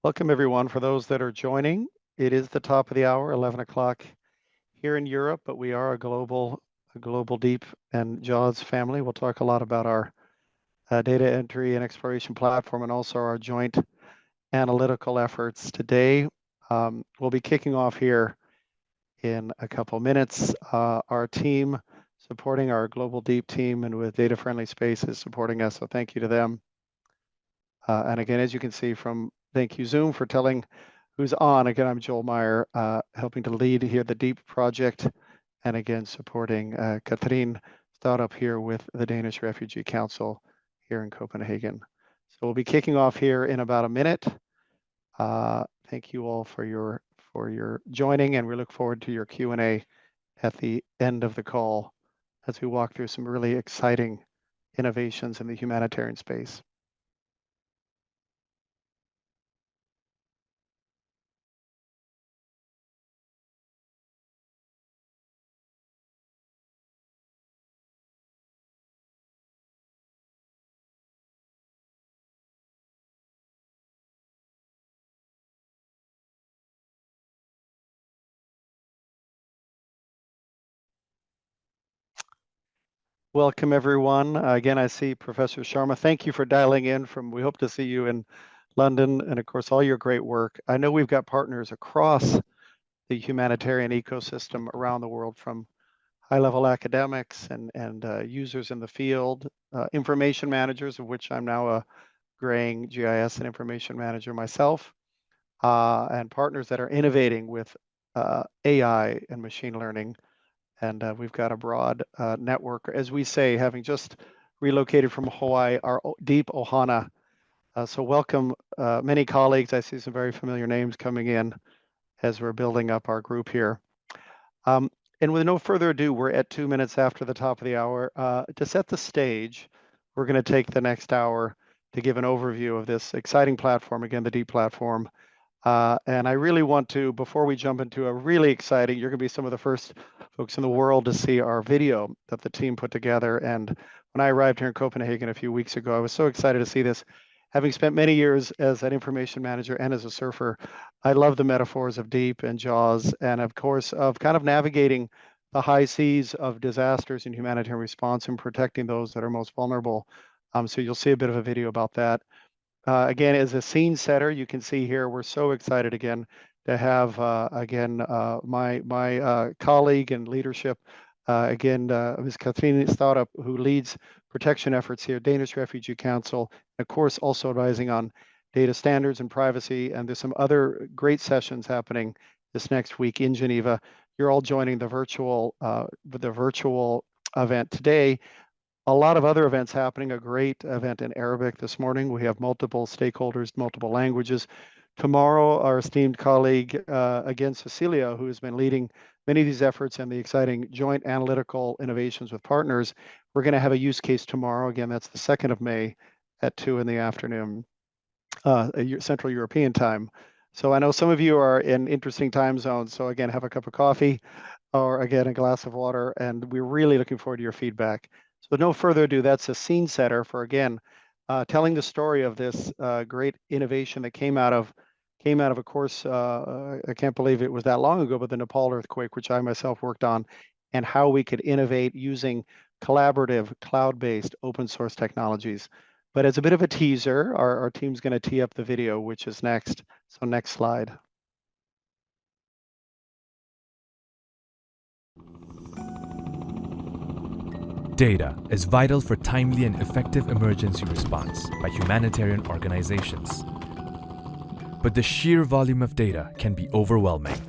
Welcome, everyone. For those that are joining, it is the top of the hour, 11 o'clock here in Europe, but we are a global deep and JAWS family. We'll talk a lot about our data entry and exploration platform and also our joint analytical efforts today. We'll be kicking off here in a couple minutes. Our team supporting our global deep team and with Data Friendly Spaces supporting us, so thank you to them. And again, as you can see from, thank you Zoom for telling who's on. Again, I'm Joel Meyer, helping to lead here the DEEP project, and again, supporting Katrine startup here with the Danish Refugee Council here in Copenhagen. So we'll be kicking off here in about a minute. Thank you all for your joining, and we look forward to your Q&A at the end of the call as we walk through some really exciting innovations in the humanitarian space. Welcome, everyone. Again, I see Professor Sharma. Thank you for dialing in from, we hope to see you in London, and of course, all your great work. I know we've got partners across the humanitarian ecosystem around the world, from high-level academics and users in the field, information managers, of which I'm now a graying GIS and information manager myself, and partners that are innovating with AI and machine learning. And we've got a broad network, as we say, having just relocated from Hawaii, our deep Ohana. So welcome many colleagues. I see some very familiar names coming in as we're building up our group here. And with no further ado, we're at 2 minutes after the top of the hour. To set the stage, we're going to take the next hour to give an overview of this exciting platform, again, the DEEP platform. And I really want to, before we jump into a really exciting, you're going to be some of the first folks in the world to see our video that the team put together. And when I arrived here in Copenhagen a few weeks ago, I was so excited to see this. Having spent many years as an information manager and as a surfer, I love the metaphors of DEEP and JAWS, and of course, of kind of navigating the high seas of disasters and humanitarian response and protecting those that are most vulnerable. So you'll see a bit of a video about that. Again, as a scene setter, you can see here, we're so excited again to have, my colleague and leadership, Ms. Katrine Startup, who leads protection efforts here, Danish Refugee Council, of course, also advising on data standards and privacy. And there's some other great sessions happening this next week in Geneva. You're all joining the virtual event today. A lot of other events happening, a great event in Arabic this morning. We have multiple stakeholders, multiple languages. Tomorrow, our esteemed colleague, again, Cecilia, who has been leading many of these efforts and the exciting joint analytical innovations with partners. We're going to have a use case tomorrow. Again, that's the 2nd of May at 2 in the afternoon, Central European time. So I know some of you are in interesting time zones. So again, have a cup of coffee or again, a glass of water, and we're really looking forward to your feedback. So with no further ado, that's a scene setter for, again, telling the story of this great innovation that came out of, course, I can't believe it was that long ago, but the Nepal earthquake, which I myself worked on, and how we could innovate using collaborative, cloud-based, open source technologies. But as a bit of a teaser, our team's going to tee up the video, which is next. So next slide. Data is vital for timely and effective emergency response by humanitarian organizations. But the sheer volume of data can be overwhelming.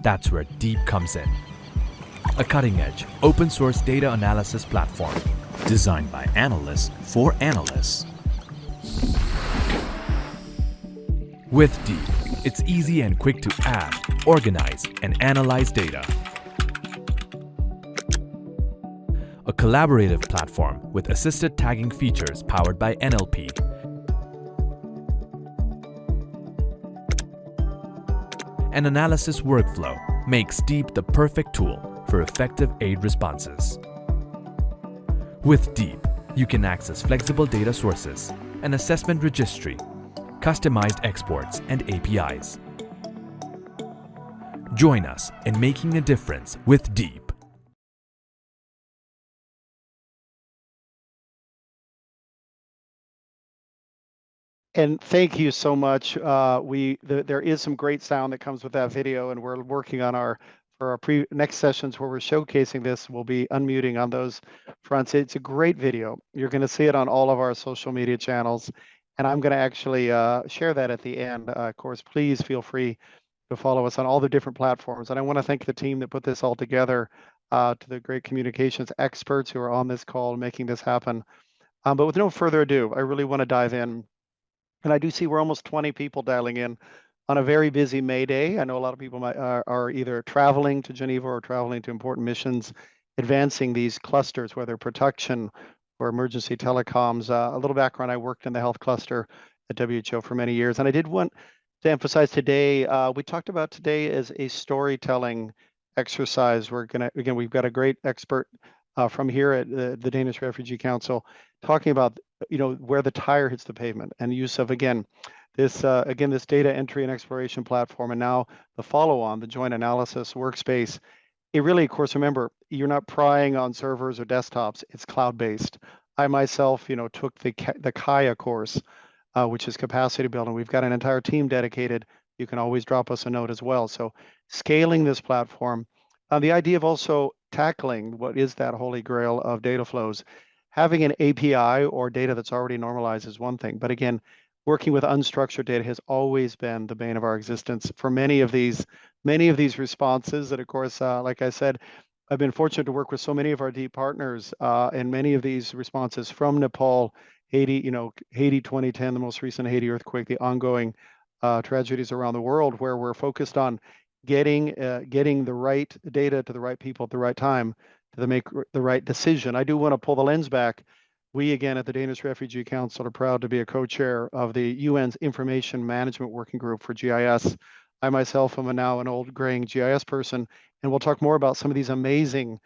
That's where DEEP comes in. A cutting-edge, open-source data analysis platform designed by analysts for analysts. With DEEP, it's easy and quick to add, organize, and analyze data. A collaborative platform with assisted tagging features powered by NLP. An analysis workflow makes DEEP the perfect tool for effective aid responses. With DEEP, You can access flexible data sources, an assessment registry, customized exports, and APIs. Join us in making a difference with Deep. And thank you so much. There is some great sound that comes with that video, and we're working on our next sessions where we're showcasing this. We'll be unmuting on those fronts. It's a great video. You're going to see it on all of our social media channels, and I'm going to actually share that at the end. Of course, please feel free to follow us on all the different platforms. And I want to thank the team that put this all together, to the great communications experts who are on this call making this happen. But with no further ado, I really want to dive in. And I do see we're almost 20 people dialing in on a very busy May Day. I know a lot of people are either traveling to Geneva or traveling to important missions, advancing these clusters, whether protection or emergency telecoms. A little background, I worked in the health cluster at WHO for many years. And I did want to emphasize today, we talked about today as a storytelling exercise. We've got a great expert from here at the Danish Refugee Council talking about where the tire hits the pavement and use of this data entry and exploration platform, and now the follow-on, the joint analysis workspace. It really, of course, remember, you're not prying on servers or desktops. It's cloud-based. I myself, took the Kaya course, which is capacity building. We've got an entire team dedicated. You can always drop us a note as well. So scaling this platform, the idea of also tackling what is that holy grail of data flows. Having an API or data that's already normalized is one thing, but again, working with unstructured data has always been the bane of our existence for many of these responses. And of course, like I said, I've been fortunate to work with so many of our deep partners in many of these responses, from Nepal, Haiti, Haiti 2010, the most recent Haiti earthquake, the ongoing tragedies around the world, where we're focused on getting the right data to the right people at the right time to make the right decision. I do want to pull the lens back. We, again, at the Danish Refugee Council, are proud to be a co-chair of the UN's Information Management Working Group for GIS. I myself am now an old graying GIS person, and we'll talk more about some of these amazing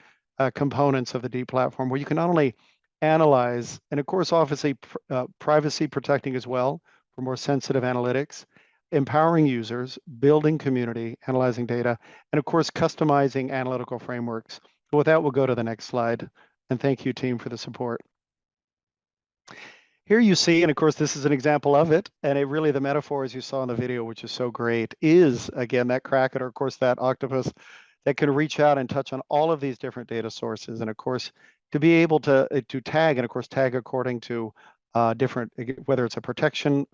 components of the Deep platform, where you can not only analyze, and of course, obviously, privacy protecting as well for more sensitive analytics, empowering users, building community, analyzing data, and of course, customizing analytical frameworks. But with that, we'll go to the next slide. And thank you, team, for the support. Here you see, and of course, this is an example of it. And it really, the metaphor, as you saw in the video, which is so great, is, again, that kraken, or of course, that octopus that can reach out and touch on all of these different data sources. And of course, to be able to tag, and of course, tag according to different, whether it's a protection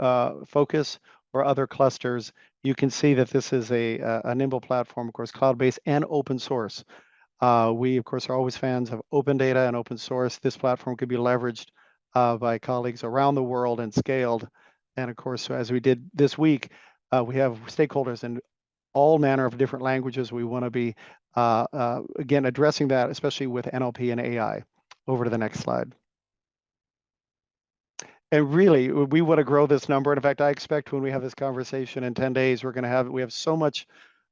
focus or other clusters, you can see that this is a nimble platform, of course, cloud-based and open source. We, of course, are always fans of open data and open source. This platform could be leveraged by colleagues around the world and scaled. And of course, as we did this week, we have stakeholders in all manner of different languages. We want to be, again, addressing that, especially with NLP and AI. Over to the next slide. And really, we want to grow this number. And in fact, I expect when we have this conversation in 10 days, we have so much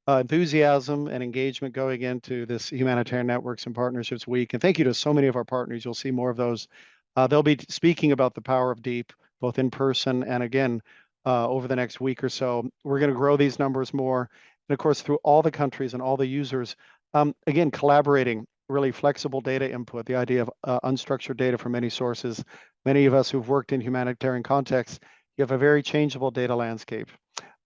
enthusiasm and engagement going into this Humanitarian Networks and Partnerships Week. And thank you to so many of our partners. You'll see more of those. They'll be speaking about the power of deep, both in person and again, over the next week or so. We're going to grow these numbers more. And of course, through all the countries and all the users, again, collaborating, really flexible data input, the idea of unstructured data from many sources. Many of us who've worked in humanitarian contexts, you have a very changeable data landscape.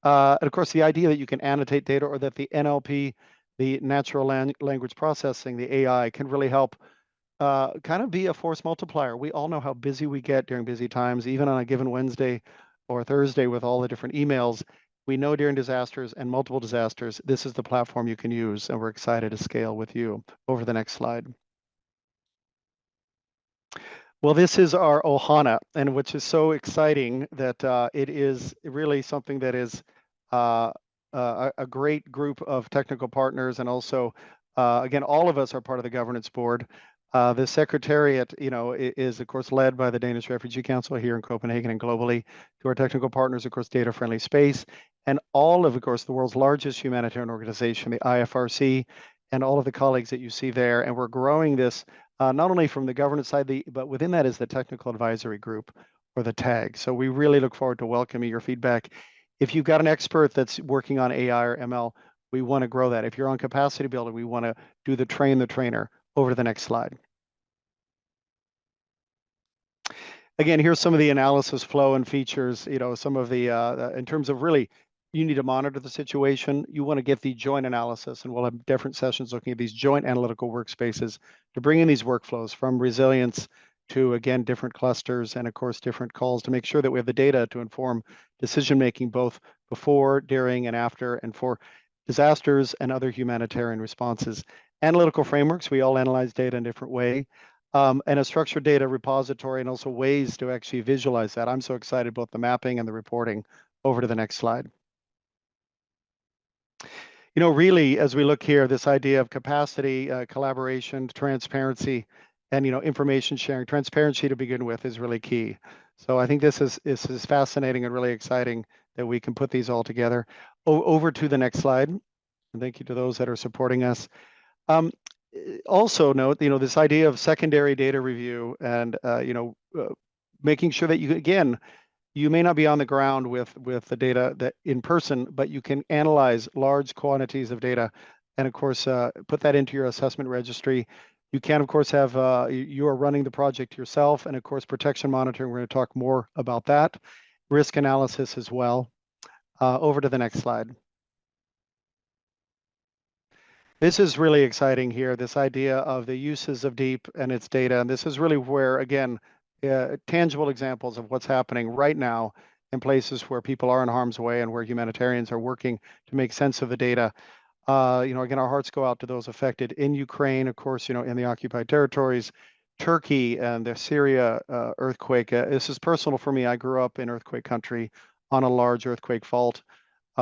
And of course, the idea that you can annotate data, or that the NLP, the natural language processing, the AI, can really help kind of be a force multiplier. We all know how busy we get during busy times, even on a given Wednesday or Thursday with all the different emails. We know during disasters and multiple disasters, this is the platform you can use, and we're excited to scale with you. Over the next slide. Well, this is our Ohana, and which is so exciting that it is really something that is a great group of technical partners, and also, again, all of us are part of the governance board. The secretariat, is of course led by the Danish Refugee Council here in Copenhagen and globally. To our technical partners, of course, Data Friendly Space, and all of course, the world's largest humanitarian organization, the IFRC, and all of the colleagues that you see there. And we're growing this not only from the governance side, but within that is the technical advisory group, or the TAG. So we really look forward to welcoming your feedback. If you've got an expert that's working on AI or ML, we want to grow that. If you're on capacity building, we want to do the train the trainer. Over to the next slide. Again, here's some of the analysis flow and features, some of the, in terms of really, you need to monitor the situation. You want to get the joint analysis, and we'll have different sessions looking at these joint analytical workspaces to bring in these workflows from resilience to, again, different clusters and, of course, different calls to make sure that we have the data to inform decision-making both before, during, and after, and for disasters and other humanitarian responses. Analytical frameworks, we all analyze data in a different way. And a structured data repository, and also ways to actually visualize that. I'm so excited about the mapping and the reporting. Over to the next slide. Really, as we look here, this idea of capacity, collaboration, transparency, and information sharing. Transparency to begin with is really key. So I think this is fascinating and really exciting that we can put these all together. Over to the next slide. And thank you to those that are supporting us. Also note, this idea of secondary data review and, making sure that you may not be on the ground with the data that in person, but you can analyze large quantities of data and, of course, put that into your assessment registry. You can, of course, have, you are running the project yourself, and, of course, protection monitoring. We're going to talk more about that. Risk analysis as well. Over to the next slide. This is really exciting here, this idea of the uses of DEEP and its data. And this is really where, again, tangible examples of what's happening right now in places where people are in harm's way and where humanitarians are working to make sense of the data. Again, our hearts go out to those affected in Ukraine, of course, in the occupied territories, Turkey and the Syria earthquake. This is personal for me. I grew up in earthquake country on a large earthquake fault.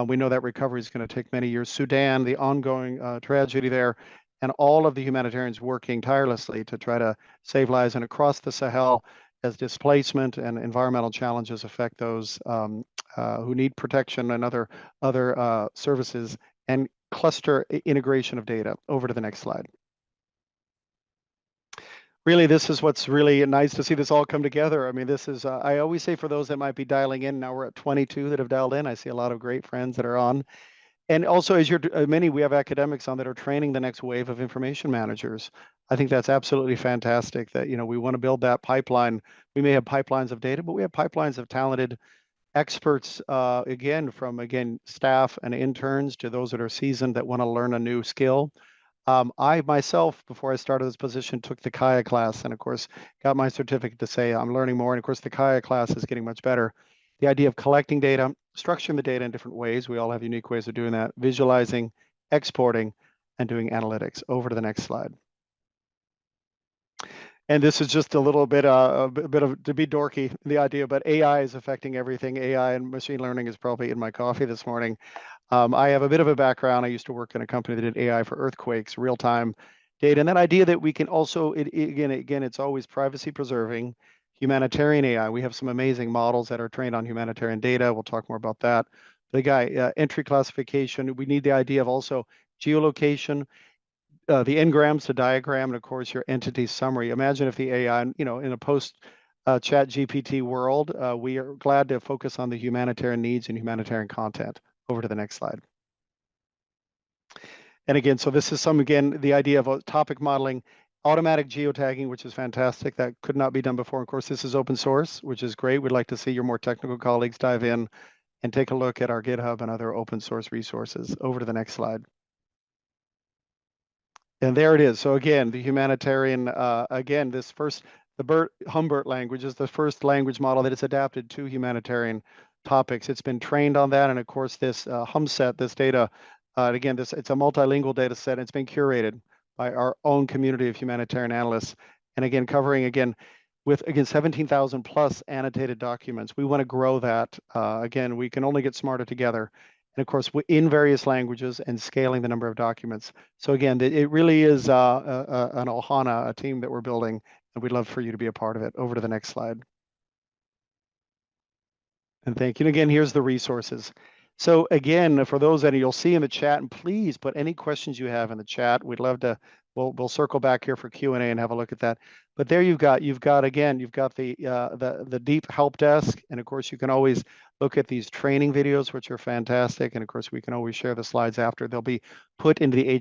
We know that recovery is going to take many years. Sudan, the ongoing tragedy there, and all of the humanitarians working tirelessly to try to save lives. And across the Sahel, as displacement and environmental challenges affect those who need protection and other services, and cluster integration of data. Over to the next slide. Really, this is what's really nice to see this all come together. I mean, this is, I always say for those that might be dialing in, now we're at 22 that have dialed in. I see a lot of great friends that are on. And also, as we have academics on that are training the next wave of information managers. I think that's absolutely fantastic that, we want to build that pipeline. We may have pipelines of data, but we have pipelines of talented experts, from staff and interns to those that are seasoned that want to learn a new skill. I myself, before I started this position, took the Kaya class and, of course, got my certificate to say I'm learning more. And, of course, the Kaya class is getting much better. The idea of collecting data, structuring the data in different ways. We all have unique ways of doing that, visualizing, exporting, and doing analytics. Over to the next slide. And this is just a little bit, a bit of, to be dorky, the idea, but AI is affecting everything. AI and machine learning is probably in my coffee this morning. I have a bit of a background. I used to work in a company that did AI for earthquakes, real-time data. And that idea that we can also, again, it's always privacy preserving, humanitarian AI. We have some amazing models that are trained on humanitarian data. We'll talk more about that. Entry classification. We need the idea of also geolocation, the n-grams to diagram, and of course your entity summary. Imagine if the AI, in a post chat GPT world, we are glad to focus on the humanitarian needs and humanitarian content. Over to the next slide. And again, so this is the idea of topic modeling, automatic geotagging, which is fantastic. That could not be done before. Of course, this is open source, which is great. We'd like to see your more technical colleagues dive in and take a look at our GitHub and other open source resources. Over to the next slide. And there it is. So again, the humanitarian, the Humbert language is the first language model that is adapted to humanitarian topics. It's been trained on that. And of course, this HumSet, this data, it's a multilingual data set. It's been curated by our own community of humanitarian analysts. And again, covering, with 17,000 plus annotated documents. We want to grow that. We can only get smarter together. And of course, in various languages and scaling the number of documents. So again, it really is an Ohana, a team that we're building, and we'd love for you to be a part of it. Over to the next slide. And thank you. And again, here's the resources. So again, for those that you'll see in the chat, and please put any questions you have in the chat. We'd love to. We'll circle back here for Q&A and have a look at that. But there you've got the deep help desk, and of course you can always look at these training videos, which are fantastic. And of course we can always share the slides after. They'll be put into the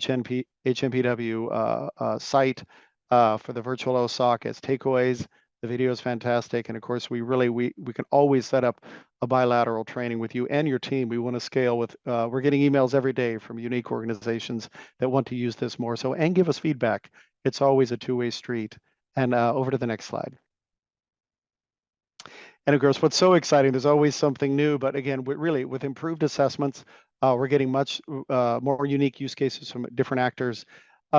HMPW site for the virtual OSOC as takeaways. The video is fantastic, and of course we can always set up a bilateral training with you and your team. We want to scale with, we're getting emails every day from unique organizations that want to use this more. So, and give us feedback. It's always a two-way street. And over to the next slide. And of course, what's so exciting, there's always something new, but again, with improved assessments, we're getting much more unique use cases from different actors.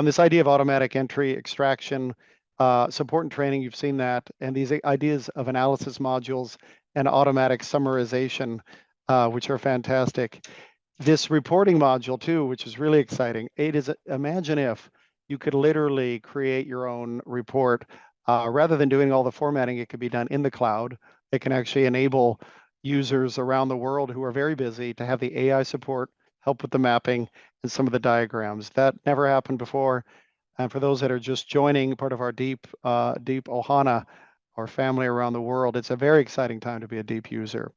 This idea of automatic entry, extraction, support and training, you've seen that, and these ideas of analysis modules and automatic summarization, which are fantastic. This reporting module too, which is really exciting. It is, imagine if you could literally create your own report. Rather than doing all the formatting, it could be done in the cloud. It can actually enable users around the world who are very busy to have the AI support, help with the mapping and some of the diagrams. That never happened before. And for those that are just joining part of our deep Ohana, our family around the world, it's a very exciting time to be a deep user.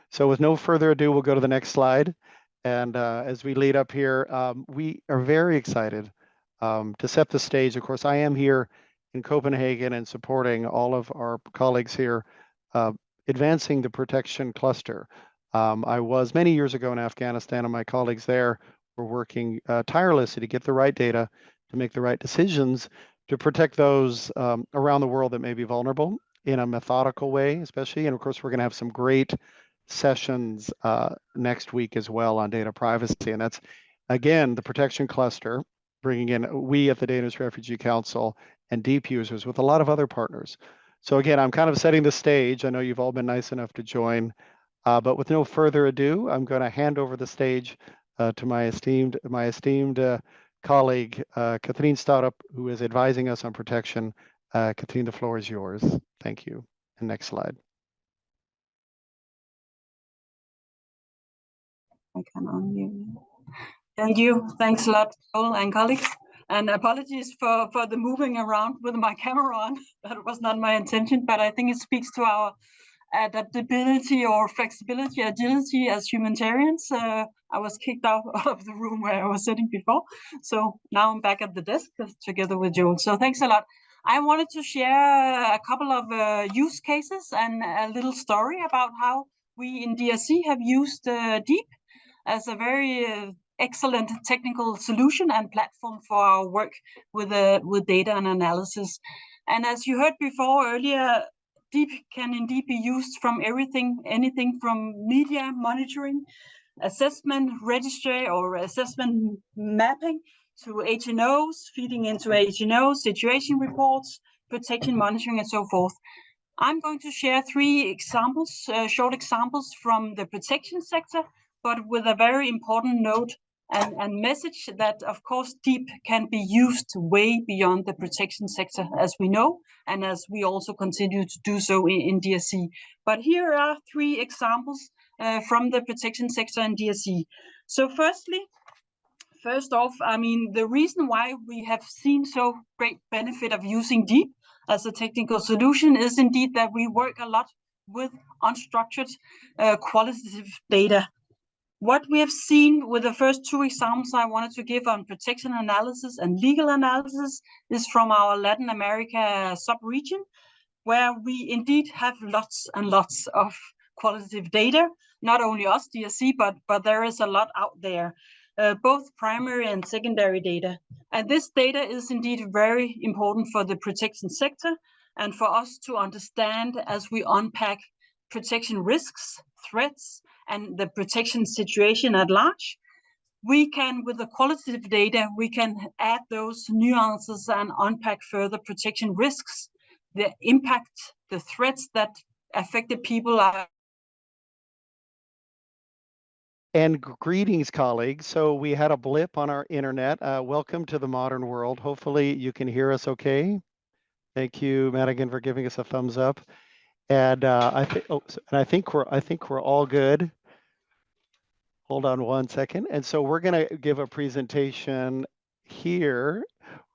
So with no further ado, we'll go to the next slide. And as we lead up here, we are very excited to set the stage. Of course, I am here in Copenhagen and supporting all of our colleagues here, advancing the protection cluster. I was many years ago in Afghanistan, and my colleagues there were working tirelessly to get the right data, to make the right decisions, to protect those around the world that may be vulnerable in a methodical way, especially. And of course, we're going to have some great sessions next week as well on data privacy. And that's, again, the protection cluster, bringing in we at the Data Industry Refugee Council and deep users with a lot of other partners. So again, I'm kind of setting the stage. I know you've all been nice enough to join, but with no further ado, I'm going to hand over the stage to my esteemed colleague, Katrine Starup, who is advising us on protection. Katrine, the floor is yours. Thank you. And next slide. I can unmute. Thank you. Thanks a lot, Joel and colleagues. And apologies for the moving around with my camera on. That was not my intention, but I think it speaks to our adaptability or flexibility, agility as humanitarians. I was kicked out of the room where I was sitting before. So now I'm back at the desk together with Joel. So thanks a lot. I wanted to share a couple of use cases and a little story about how we in DRC have used DEEP as a very excellent technical solution and platform for our work with data and analysis. And as you heard before earlier, DEEP can indeed be used from anything from media monitoring, assessment registry or assessment mapping to HNOs, feeding into HNOs, situation reports, protection monitoring, and so forth. I'm going to share three examples, short examples from the protection sector, but with a very important note and message that, of course, DEEP can be used way beyond the protection sector, as we know, and as we also continue to do so in DRC. But here are three examples from the protection sector in DRC. So first off, I mean, the reason why we have seen so great benefit of using DEEP as a technical solution is indeed that we work a lot with unstructured qualitative data. What we have seen with the first two examples I wanted to give on protection analysis and legal analysis is from our Latin America sub-region, where we indeed have lots and lots of qualitative data, not only us, DRC, but there is a lot out there, both primary and secondary data. And this data is indeed very important for the protection sector and for us to understand as we unpack protection risks, threats, and the protection situation at large. We can, with the qualitative data, we can add those nuances and unpack further protection risks, the impact, the threats that affected people are. And greetings, colleagues. So we had a blip on our internet. Welcome to the modern world. Hopefully you can hear us okay. Thank you, Madigan, for giving us a thumbs up. And I think we're all good. Hold on one second. And so we're going to give a presentation here.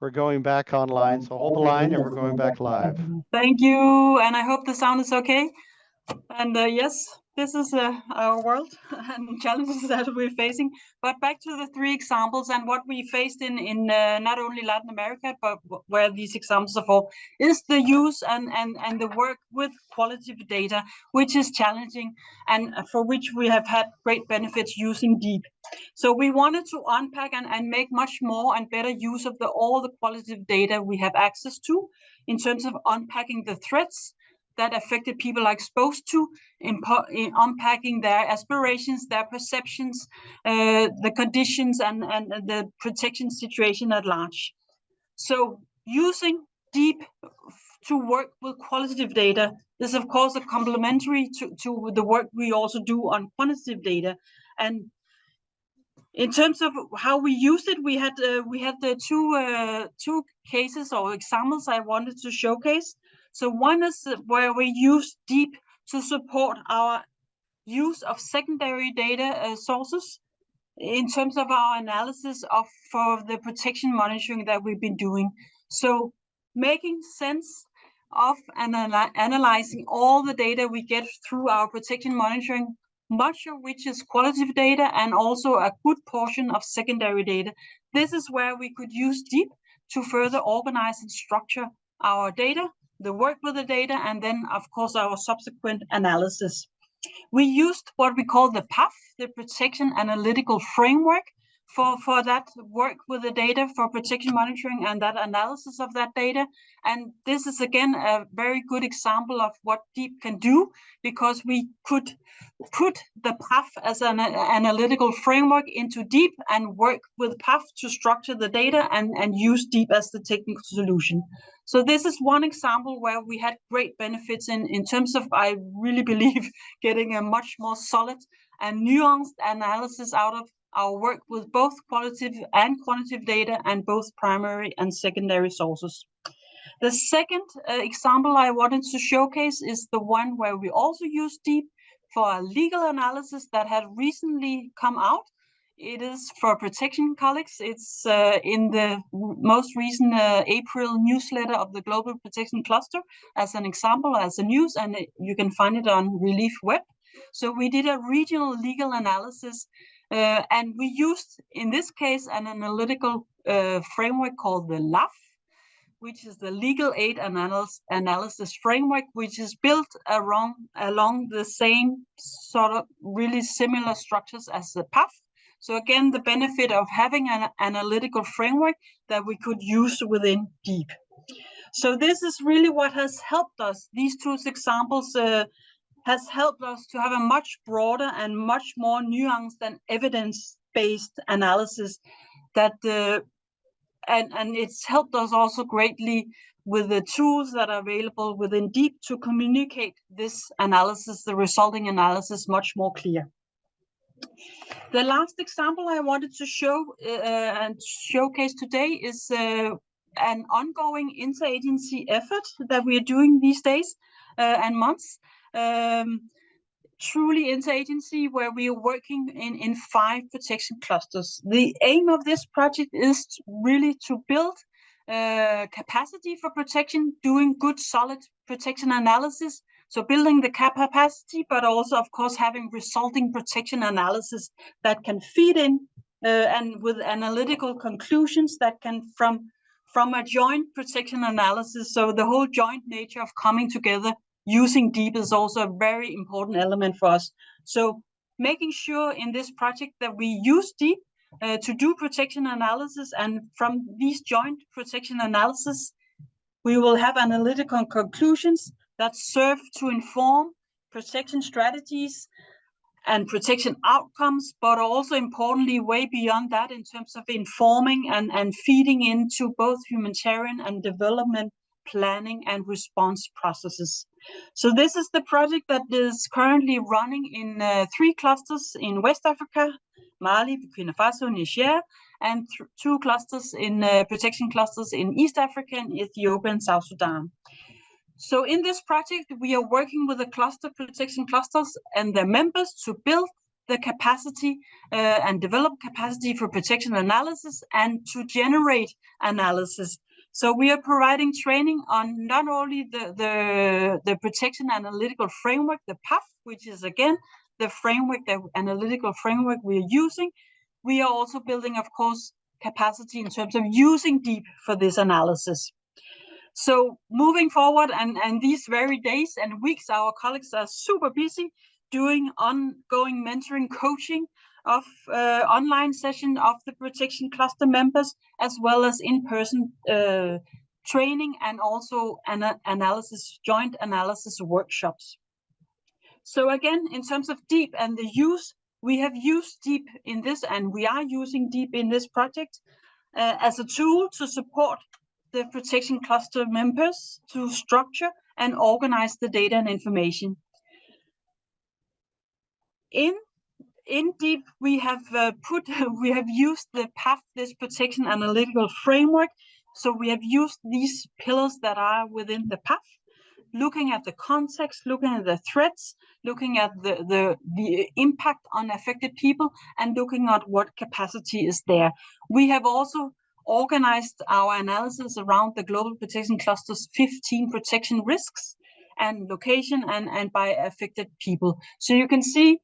We're going back online. So hold the line and we're going back live. Thank you. And I hope the sound is okay. And yes, this is our world and challenges that we're facing. But back to the 3 examples and what we faced in not only Latin America, but where these examples are for, is the use and the work with qualitative data, which is challenging and for which we have had great benefits using deep. So we wanted to unpack and make much more and better use of all the qualitative data we have access to in terms of unpacking the threats that affected people are exposed to, in unpacking their aspirations, their perceptions, the conditions, and the protection situation at large. So using deep to work with qualitative data is, of course, a complementary to the work we also do on quantitative data. And in terms of how we use it, we had the two cases or examples I wanted to showcase. So one is where we use deep to support our use of secondary data sources in terms of our analysis for the protection monitoring that we've been doing. So making sense of and analyzing all the data we get through our protection monitoring, much of which is qualitative data and also a good portion of secondary data. This is where we could use deep to further organize and structure our data, the work with the data, and then, of course, our subsequent analysis. We used what we call the PAF, the Protection Analytical Framework, for that work with the data for protection monitoring and that analysis of that data. And this is, again, a very good example of what deep can do, because we could put the PAF as an analytical framework into deep and work with PAF to structure the data and use deep as the technical solution. So this is one example where we had great benefits in terms of, I really believe, getting a much more solid and nuanced analysis out of our work with both qualitative and quantitative data and both primary and secondary sources. The second example I wanted to showcase is the one where we also use deep for a legal analysis that had recently come out. It is for protection colleagues. It's in the most recent April newsletter of the Global Protection Cluster as an example, as a news, and you can find it on Relief Web. So we did a regional legal analysis, and we used, in this case, an analytical framework called the LAF, which is the Legal Aid Analysis Framework, which is built along the same sort of really similar structures as the PAF. So again, the benefit of having an analytical framework that we could use within deep. So this is really what has helped us. These 2 examples has helped us to have a much broader and much more nuanced and evidence-based analysis that and it's helped us also greatly with the tools that are available within deep to communicate this analysis, the resulting analysis, much more clear. The last example I wanted to show and showcase today is an ongoing interagency effort that we are doing these days and months. Truly interagency, where we are working in 5 protection clusters. The aim of this project is really to build capacity for protection, doing good, solid protection analysis. So building the capacity, but also, of course, having resulting protection analysis that can feed in and with analytical conclusions that can from a joint protection analysis. So the whole joint nature of coming together using deep is also a very important element for us. So making sure in this project that we use deep to do protection analysis, and from these joint protection analysis, we will have analytical conclusions that serve to inform protection strategies and protection outcomes, but also importantly, way beyond that in terms of informing and feeding into both humanitarian and development planning and response processes. So this is the project that is currently running in 3 clusters in West Africa, Mali, Burkina Faso, Niger, and 2 clusters in protection clusters in East Africa, and Ethiopia, and South Sudan. So in this project, we are working with the cluster protection clusters and their members to build the capacity and develop capacity for protection analysis and to generate analysis. So we are providing training on not only the protection analytical framework, the PAF, which is again the framework, the analytical framework we're using. We are also building, of course, capacity in terms of using DEEP for this analysis. So moving forward, and these very days and weeks, our colleagues are super busy doing ongoing mentoring coaching of online session of the protection cluster members, as well as in-person training and also joint analysis workshops. So again, in terms of DEEP and the use, we have used DEEP in this, and we are using DEEP in this project as a tool to support the protection cluster members to structure and organize the data and information. In DEEP, we have used the PAF, this protection analytical framework. So we have used these pillars that are within the PAF, looking at the context, looking at the threats, looking at the impact on affected people, and looking at what capacity is there. We have also organized our analysis around the global protection cluster's 15 protection risks and location and by affected people. So you can see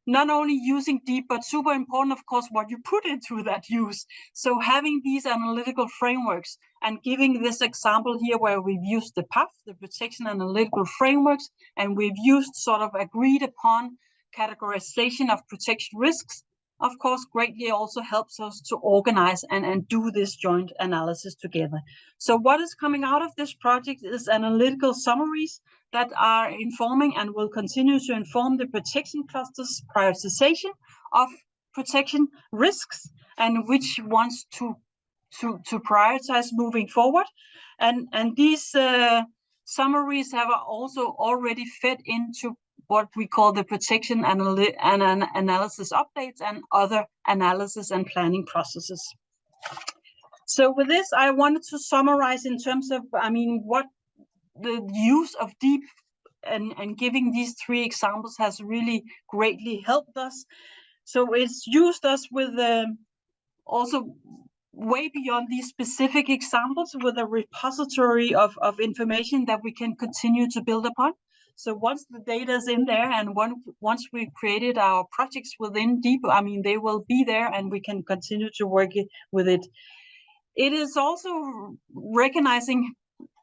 not only using DEEP, but super important, of course, what you put into that use. So having these analytical frameworks and giving this example here where we've used the PAF, the protection analytical frameworks, and we've used sort of agreed upon categorization of protection risks, of course, greatly also helps us to organize and do this joint analysis together. So what is coming out of this project is analytical summaries that are informing and will continue to inform the protection cluster's prioritization of protection risks and which ones to prioritize moving forward. And these summaries have also already fed into what we call the protection analysis updates and other analysis and planning processes. So with this, I wanted to summarize in terms of, what the use of DEEP and giving these 3 examples has really greatly helped us. So it's used us with also way beyond these specific examples with a repository of information that we can continue to build upon. So once the data is in there and once we've created our projects within DEEP, they will be there and we can continue to work with it. It is also recognizing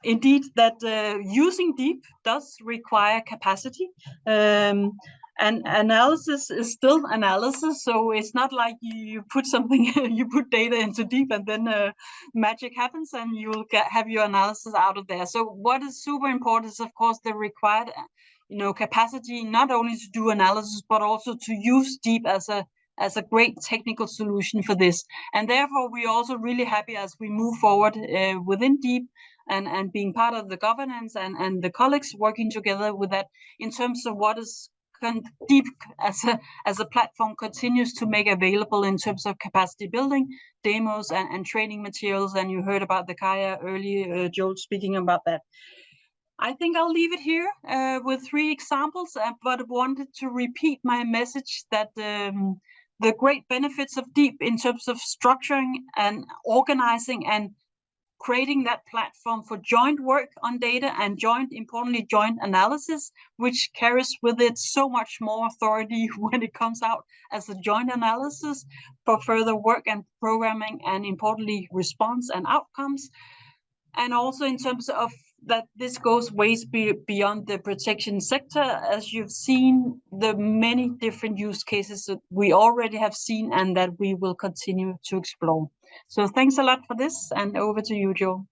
indeed that using DEEP does require capacity. And analysis is still analysis, so it's not like you put something, you put data into DEEP and then magic happens and you'll have your analysis out of there. So what is super important is, of course, the required, capacity not only to do analysis but also to use DEEP as a great technical solution for this. And therefore, we're also really happy as we move forward within DEEP and being part of the governance and the colleagues working together with that in terms of what is DEEP as a platform continues to make available in terms of capacity building, demos, and training materials. And you heard about the Kaya earlier, Joel speaking about that. I think I'll leave it here with 3 examples, but wanted to repeat my message that the great benefits of DEEP in terms of structuring and organizing and creating that platform for joint work on data and importantly, joint analysis, which carries with it so much more authority when it comes out as a joint analysis for further work and programming and importantly, response and outcomes. And also in terms of that this goes ways beyond the protection sector, as you've seen the many different use cases that we already have seen and that we will continue to explore. So thanks a lot for this, and over to you, Joe.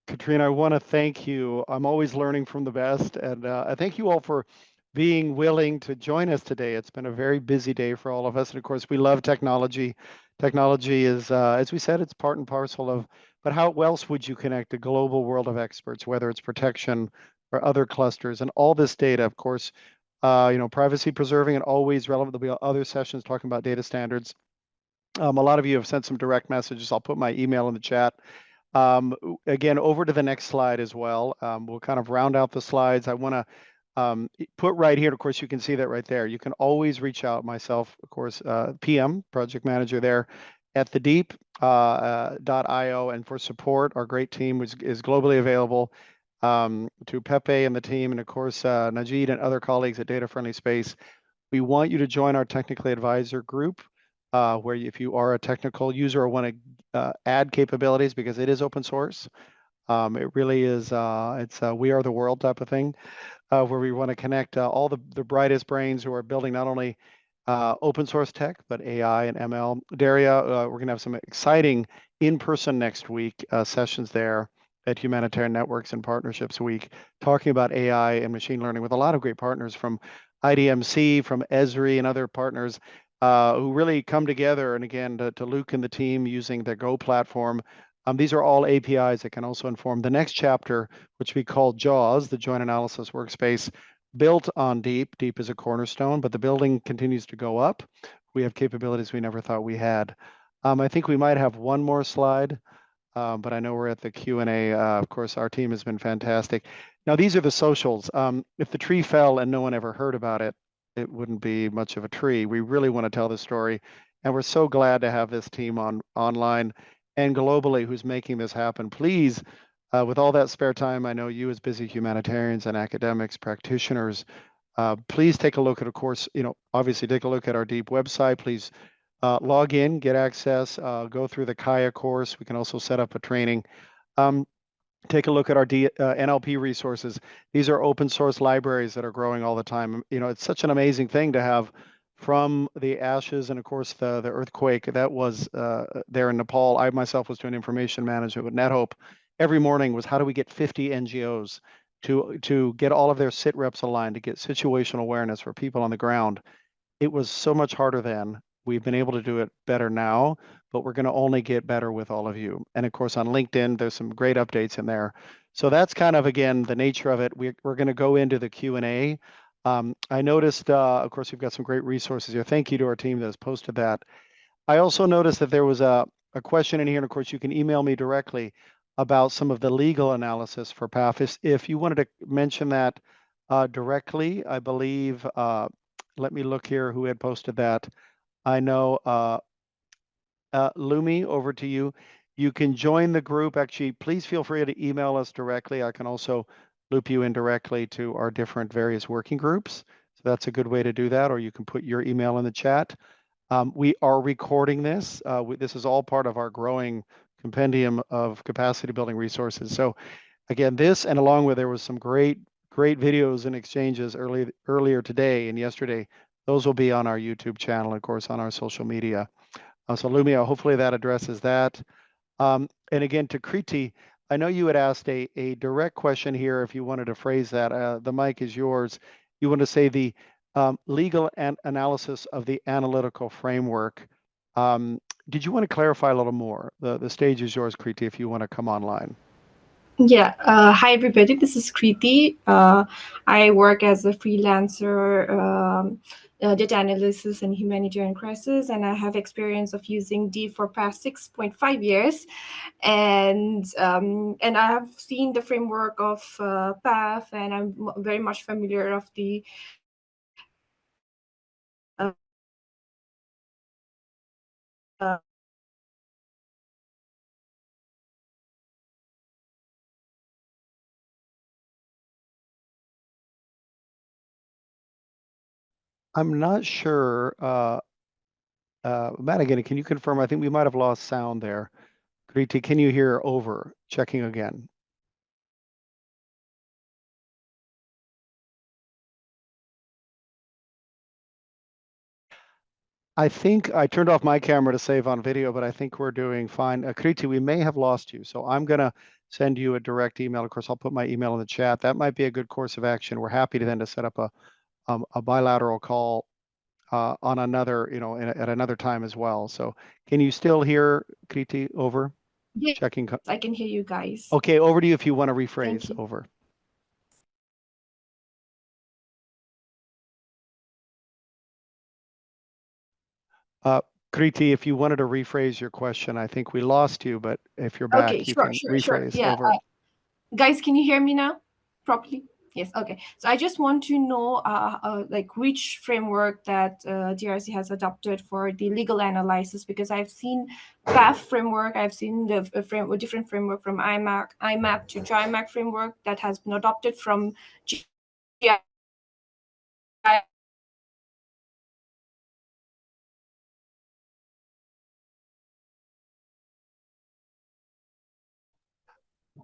Katrina, I want to thank you. I'm always learning from the best, and I thank you all for being willing to join us today. It's been a very busy day for all of us, and of course, we love technology. Technology is, as we said, it's part and parcel of, but how else would you connect a global world of experts, whether it's protection or other clusters, and all this data, of course, privacy preserving and always relevant. There'll be other sessions talking about data standards. A lot of you have sent some direct messages. I'll put my email in the chat. Again, over to the next slide as well. We'll kind of round out the slides. I want to put right here. Of course, you can see that right there. You can always reach out, myself, of course, PM, project manager there at thedeep.io. And for support, our great team is globally available to Pepe and the team, and of course, Najid and other colleagues at Data Friendly Space. We want you to join our technically advisor group, where if you are a technical user or want to add capabilities, because it is open source. It really is, it's we are the world type of thing, where we want to connect all the brightest brains who are building not only open source tech, but AI and ML. Daria, we're going to have some exciting in-person next week sessions there at Humanitarian Networks and Partnerships Week, talking about AI and machine learning with a lot of great partners from IDMC, from Esri and other partners who really come together. And again, to Luke and the team using the Go platform. These are all APIs that can also inform the next chapter, which we call JAWS, the Joint Analysis Workspace, built on Deep. Deep is a cornerstone, but the building continues to go up. We have capabilities we never thought we had. I think we might have one more slide. But I know we're at the Q&A. Of course, our team has been fantastic. Now, these are the socials. If the tree fell and no one ever heard about it, it wouldn't be much of a tree. We really want to tell the story. And we're so glad to have this team online and globally who's making this happen. Please, with all that spare time, I know you as busy humanitarians and academics, practitioners, please take a look at, of course, obviously take a look at our Deep website. Please log in, get access, go through the Kaya course. We can also set up a training. Take a look at our NLP resources. These are open source libraries that are growing all the time. It's such an amazing thing to have from the ashes and, of course, the earthquake that was there in Nepal. I myself was doing information management with NetHope. Every morning was how do we get 50 NGOs to get all of their sit reps aligned, to get situational awareness for people on the ground. It was so much harder then. We've been able to do it better now, but we're going to only get better with all of you. And of course, on LinkedIn, there's some great updates in there. So that's kind of, again, the nature of it. We're going to go into the Q&A. I noticed, of course, we've got some great resources here. Thank you to our team that has posted that. I also noticed that there was a question in here, and of course, you can email me directly about some of the legal analysis for PAF. If you wanted to mention that directly, I believe, let me look here who had posted that. I know, Lumi, over to you. You can join the group. Actually, please feel free to email us directly. I can also loop you in directly to our different various working groups. So that's a good way to do that, or you can put your email in the chat. We are recording this. This is all part of our growing compendium of capacity building resources. So again, this, and along with, there was some great videos and exchanges earlier today and yesterday. Those will be on our YouTube channel, of course, on our social media. So Lumia, hopefully that addresses that. And again, to Kriti, I know you had asked a direct question here. If you wanted to phrase that, the mic is yours. You want to say the legal analysis of the analytical framework. Did you want to clarify a little more? The stage is yours, Kriti, if you want to come online. Yeah. Hi, everybody. This is Kriti. I work as a freelancer, data analysis and humanitarian crisis, and I have experience of using Deep for past 6.5 years. And I have seen the framework of PAF, and I'm very much familiar of the I'm not sure. Madigan, can you confirm? I think we might have lost sound there. Kriti, can you hear over? Checking again. I think I turned off my camera to save on video, but I think we're doing fine. Kriti, we may have lost you. So I'm going to send you a direct email. Of course, I'll put my email in the chat. That might be a good course of action. We're happy to then to set up a bilateral call on another, at another time as well. So can you still hear, Kriti, over? Yeah, checking. I can hear you guys. Okay, over to you if you want to rephrase. Over. Kriti, if you wanted to rephrase your question, I think we lost you, but if you're back, you can rephrase. Yeah. Over. Guys, can you hear me now properly? Yes, okay. So I just want to know like which framework that DRC has adopted for the legal analysis, because I've seen PAF framework, I've seen the different framework from IMAP to JIMAC framework that has been adopted from GI.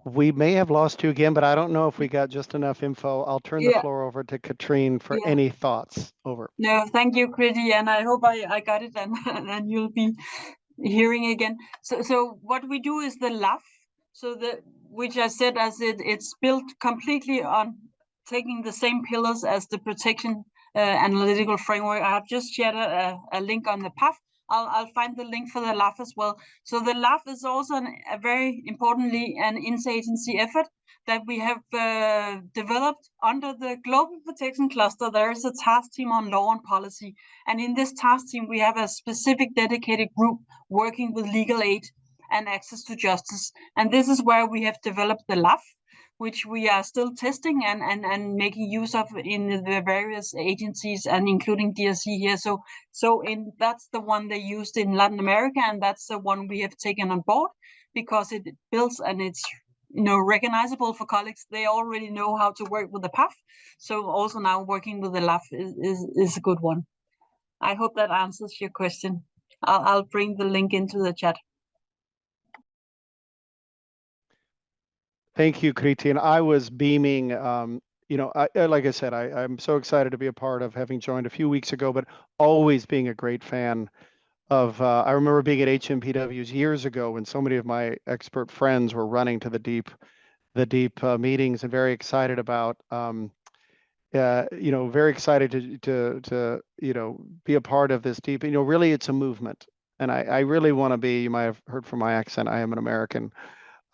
We may have lost you again, but I don't know if we got just enough info. I'll turn the Yeah, floor over to Katrine for yeah. any thoughts. Over. No, thank you, Kriti, and I hope I got it and and you'll be hearing again. So what we do is the LAF, which I said as it's built completely on taking the same pillars as the protection analytical framework. I have just shared a link on the PAF. I'll find the link for the LAF as well. So the LAF is also a very importantly an interagency effort that we have developed under the Global Protection Cluster. There is a task team on law and policy. And in this task team, we have a specific dedicated group working with legal aid and access to justice. And this is where we have developed the LAF, which we are still testing and making use of in the various agencies and including DRC here. That's the one they used in Latin America, and that's the one we have taken on board because it builds and it's recognizable for colleagues. They already know how to work with the PAF. So also now working with the LAF is a good one. I hope that answers your question. I'll bring the link into the chat. Thank you, Kriti. And I was beaming. Like I said, I'm so excited to be a part of having joined a few weeks ago, but always being a great fan of. I remember being at HMPWs years ago when so many of my expert friends were running to the deep meetings and very excited about. Very excited to be a part of this deep. Really, it's a movement, and I really want to be. You might have heard from my accent. I am an American.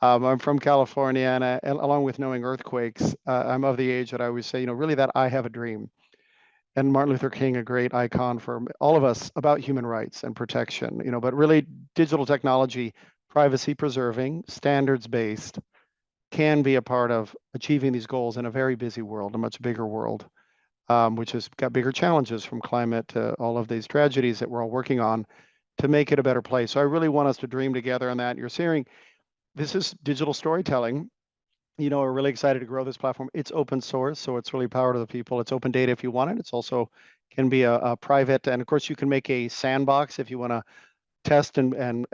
I'm from California, and along with knowing earthquakes, I'm of the age that I always say, really that I have a dream. And Martin Luther King, a great icon for all of us about human rights and protection, but really digital technology, privacy preserving, standards based, can be a part of achieving these goals in a very busy world, a much bigger world, which has got bigger challenges from climate to all of these tragedies that we're all working on to make it a better place. So I really want us to dream together on that. You're seeing this is digital storytelling. We're really excited to grow this platform. It's open source, so it's really power to the people. It's open data if you want it. It's also can be a private, and of course you can make a sandbox if you want to test and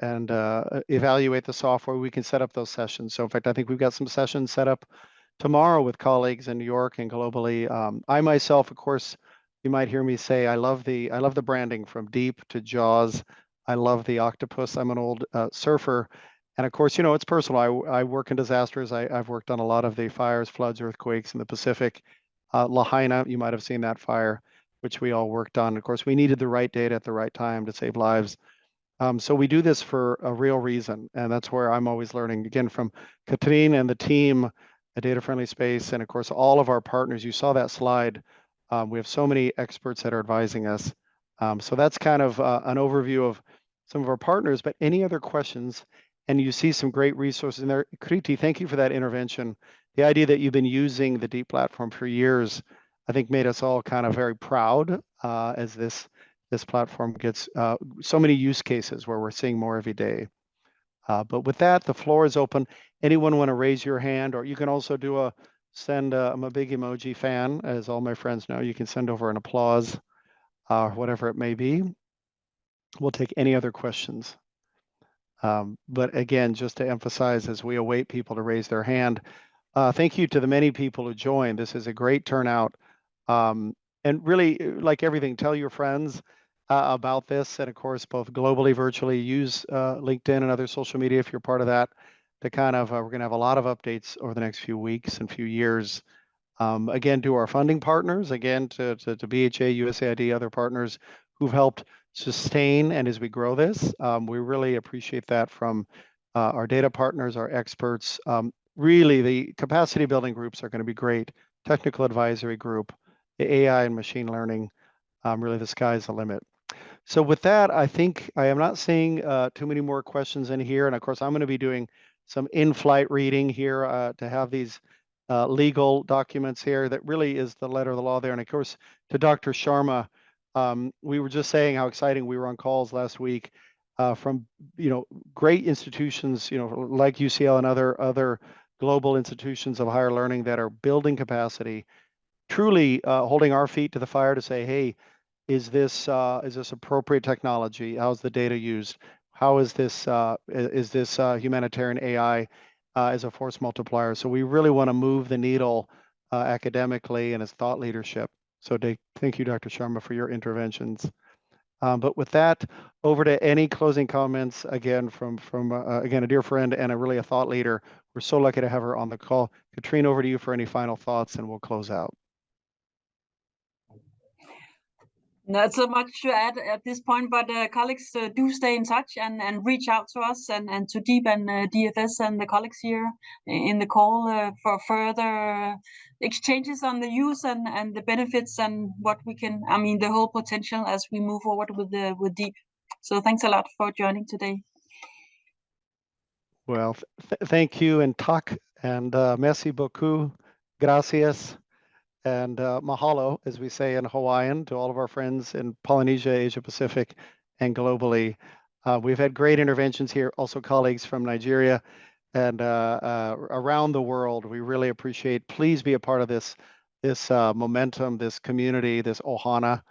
evaluate the software. We can set up those sessions. So in fact, I think we've got some sessions set up tomorrow with colleagues in New York and globally. I myself, of course, you might hear me say I love the branding from deep to Jaws. I love the octopus. I'm an old surfer. And of course, it's personal. I work in disasters. I've worked on a lot of the fires, floods, earthquakes in the Pacific. Lahaina, you might have seen that fire, which we all worked on. Of course, we needed the right data at the right time to save lives. So we do this for a real reason. And that's where I'm always learning, again, from Katrine and the team at Data Friendly Space. And of course, all of our partners. You saw that slide. We have so many experts that are advising us. So that's kind of an overview of some of our partners. But any other questions? And you see some great resources in there. Kriti, thank you for that intervention. The idea that you've been using the Deep platform for years, I think made us all kind of very proud as this platform gets so many use cases where we're seeing more every day. But with that, the floor is open. Anyone want to raise your hand, or you can also send, I'm a big emoji fan, as all my friends know. You can send over an applause, whatever it may be. We'll take any other questions. But again, just to emphasize as we await people to raise their hand, thank you to the many people who joined. This is a great turnout. And really, like everything, tell your friends about this. And of course, both globally, virtually, use LinkedIn and other social media if you're part of that. To kind of, we're going to have a lot of updates over the next few weeks and few years. Again, to our funding partners, again, to BHA, USAID, other partners who've helped sustain and as we grow this. We really appreciate that from our data partners, our experts. Really, the capacity building groups are going to be great. Technical advisory group, the AI and machine learning, really the sky's the limit. So with that, I think I am not seeing too many more questions in here. And of course, I'm going to be doing some in-flight reading here to have these legal documents here. That really is the letter of the law there. And of course, to Dr. Sharma, we were just saying how exciting we were on calls last week from great institutions, like UCL and other global institutions of higher learning that are building capacity, truly holding our feet to the fire to say, hey, is this appropriate technology? How's the data used? How is this humanitarian AI as a force multiplier? So we really want to move the needle academically and as thought leadership. So thank you, Dr. Sharma, for your interventions. But with that, over to any closing comments, again, from again, a dear friend and really a thought leader. We're so lucky to have her on the call. Katrine, over to you for any final thoughts, and we'll close out. Not so much to add at this point, but colleagues, do stay in touch and reach out to us and to Deep and DFS and the colleagues here in the call for further exchanges on the use and the benefits and what we can, the whole potential as we move forward with Deep. So thanks a lot for joining today. Well, thank you, and tak, and merci beaucoup, gracias, and mahalo, as we say in Hawaiian, to all of our friends in Polynesia, Asia Pacific, and globally. We've had great interventions here, also colleagues from Nigeria and around the world. We really appreciate. Please be a part of this momentum, this community, this ohana.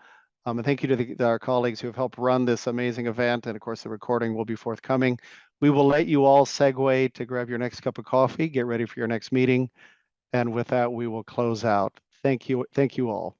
And thank you to our colleagues who have helped run this amazing event. And of course, the recording will be forthcoming. We will let you all segue to grab your next cup of coffee, get ready for your next meeting. And with that, we will close out. Thank you all.